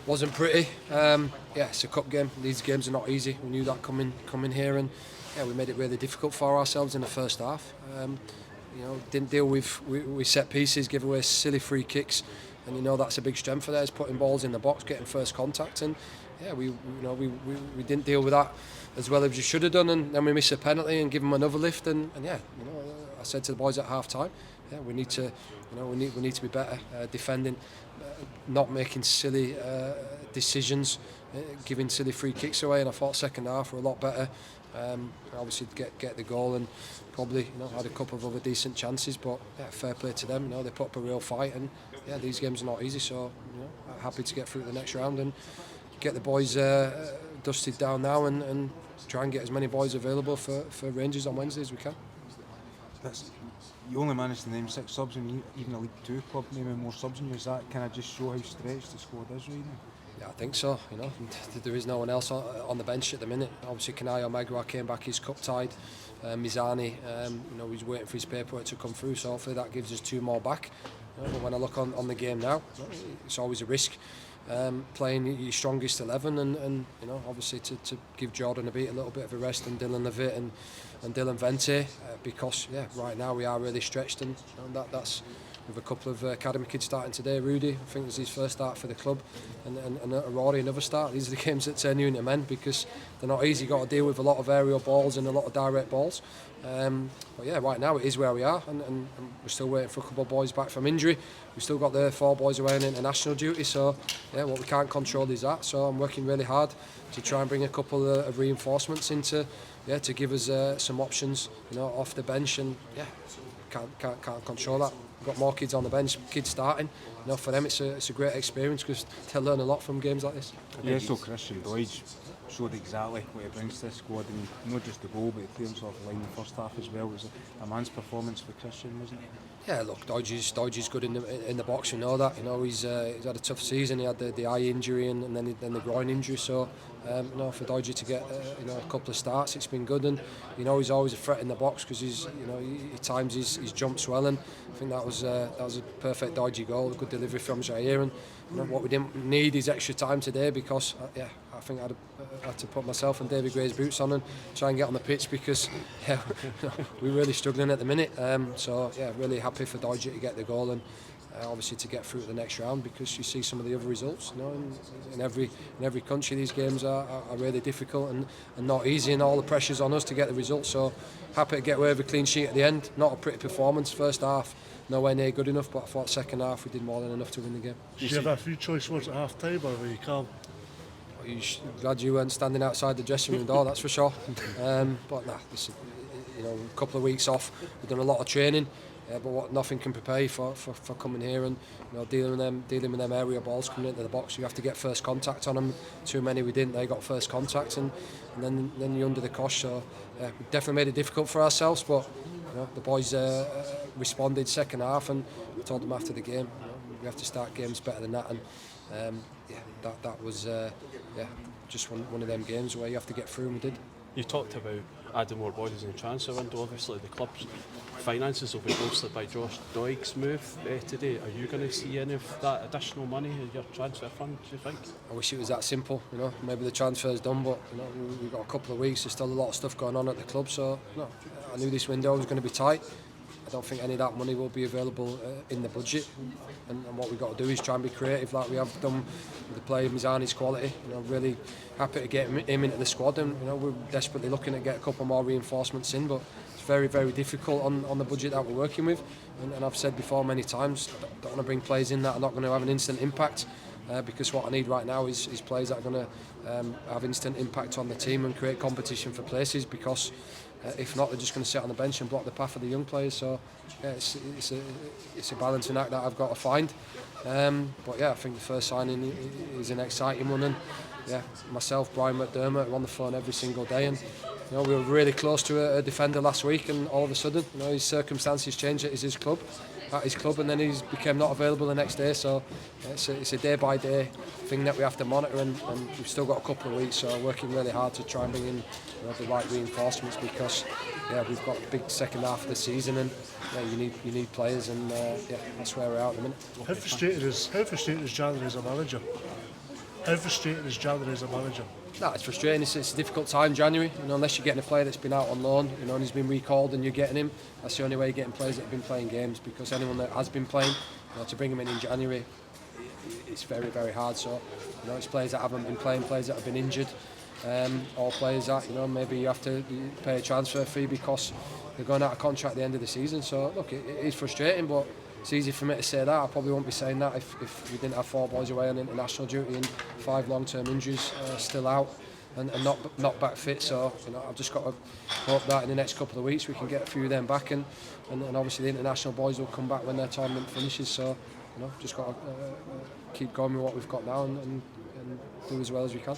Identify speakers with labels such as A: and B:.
A: Wasn't pretty. Yeah, it's a cup game. These games are not easy. We knew that coming here, and yeah, we made it really difficult for ourselves in the first half. Didn't deal with set pieces, give away silly free kicks, and that's a big strength for theirs, putting balls in the box, getting first contact, and yeah, we didn't deal with that as well as we should have done, and then we missed a penalty and give them another lift, and yeah, I said to the boys at half time, yeah, we need to be better defending, not making silly decisions, giving silly free kicks away, and I thought second half were a lot better. Obviously get the goal and probably had a couple of other decent chances, but yeah, fair play to them. They put up a real fight, and yeah, these games are not easy, so happy to get through to the next round and get the boys dusted down now and try and get as many boys available for Rangers on Wednesday as we can.
B: You only managed to name 6 subs, and even a League 2 club naming more subs than you. Is that kind of just show how stretched the squad is right now?
A: Yeah, I think so. There is no one else on the bench at the minute. Obviously, Kanayo Magua came back, he's cup tied. Mizani, he's waiting for his paperwork to come through, so hopefully that gives us 2 more back. But when I look on the game now, it's always a risk playing your strongest 11, and obviously to give Jordan a little bit of a rest, and Dylan Levitt and Dylan Vente, because yeah, right now we are really stretched, and that's with a couple of academy kids starting today. Rudy, I think it's his first start for the club, and Rory another start. These are the games that turn you into men, because they're not easy. You've got to deal with a lot of aerial balls and a lot of direct balls. But yeah, right now it is where we are, and we're still waiting for a couple of boys back from injury. We've still got the 4 boys away on international duty, so yeah, what we can't control is that. So I'm working really hard to try and bring a couple of reinforcements into, to give us some options, off the bench, and yeah, can't control that. We've got more kids on the bench, kids starting. For them it's a great experience, because they learn a lot from games like this.
B: Yeah, so Christian Doidge showed exactly what he brings to the squad, and not just the goal, but the clearance off the line in the first half as well. It was a man's performance for Christian, wasn't it?
A: Yeah, look, Doidge is good in the box. We know that. He's had a tough season. He had the eye injury and then the groin injury. So, for Doidge to get a couple of starts, it's been good. And he's always a threat in the box, because he times his jumps well. And I think that was a perfect Doidge goal, a good delivery from Jair. And what we didn't need is extra time today, because I think I had to put myself and David Gray's boots on and try and get on the pitch, because yeah, we're really struggling at the minute. So yeah, really happy for Doidge to get the goal, and obviously to get through to the next round, because you see some of the other results. In every country these games are really difficult and not easy, and all the pressure's on us to get the results. So happy to get away with a clean sheet at the end. Not a pretty performance first half, nowhere near good enough, but I thought second half we did more than enough to win the game.
C: Did you have a few choice words at half time, or were you calm?
A: Glad you weren't standing outside the dressing room door, that's for sure. But nah, listen, a couple of weeks off, we've done a lot of training, but nothing can prepare you for coming here and dealing with them aerial balls coming into the box. You have to get first contact on them. Too many we didn't. They got first contact, and then you're under the cosh. So we definitely made it difficult for ourselves, but the boys responded second half, and we told them after the game, we have to start games better than that, and that was just one of them games where you have to get through, and we did.
D: You talked about adding more bodies in the transfer window. Obviously the club's finances will be bolstered by Josh Doig's move today. Are you going to see any of that additional money in your transfer fund, do you think?
A: I wish it was that simple. Maybe the transfer's done, but we've got a couple of weeks. There's still a lot of stuff going on at the club, so I knew this window was going to be tight. I don't think any of that money will be available in the budget, and what we've got to do is try and be creative like we have done with the player Mizani's quality. Really happy to get him into the squad, and we're desperately looking to get a couple more reinforcements in, but it's very, very difficult on the budget that we're working with, and I've said before many times, I don't want to bring players in that are not going to have an instant impact, because what I need right now is players that are going to have instant impact on the team and create competition for places, because if not, they're just going to sit on the bench and block the path of the young players. So yeah, it's a balancing act that I've got to find. But yeah, I think the first signing is an exciting one, and yeah, myself, Brian McDermott, are on the phone every single day, and we were really close to a defender last week, and all of a sudden, his circumstances changed at his club, and then he became not available the next day. So yeah, it's a day by day thing that we have to monitor, and we've still got a couple of weeks, so working really hard to try and bring in the right reinforcements, because we've got a big second half of the season, and you need players, and that's where we're at the minute.
C: How frustrated is January as a manager? How frustrating is January as a manager?
A: No, it's frustrating. It's a difficult time, January. Unless you're getting a player that's been out on loan, and he's been recalled, and you're getting him. That's the only way you're getting players that have been playing games. Because anyone that has been playing, to bring him in January, it's very, very hard. So, it's players that haven't been playing, players that have been injured, or players that maybe you have to pay a transfer fee because they're going out of contract at the end of the season. So, look, it is frustrating, but it's easy for me to say that. I probably won't be saying that if we didn't have 4 boys away on international duty and 5 long-term injuries still out and not back fit. So I've just got to hope that in the next couple of weeks we can get a few of them back, and obviously the international boys will come back when their tournament finishes. So just got to keep going with what we've got now and do as well as we can.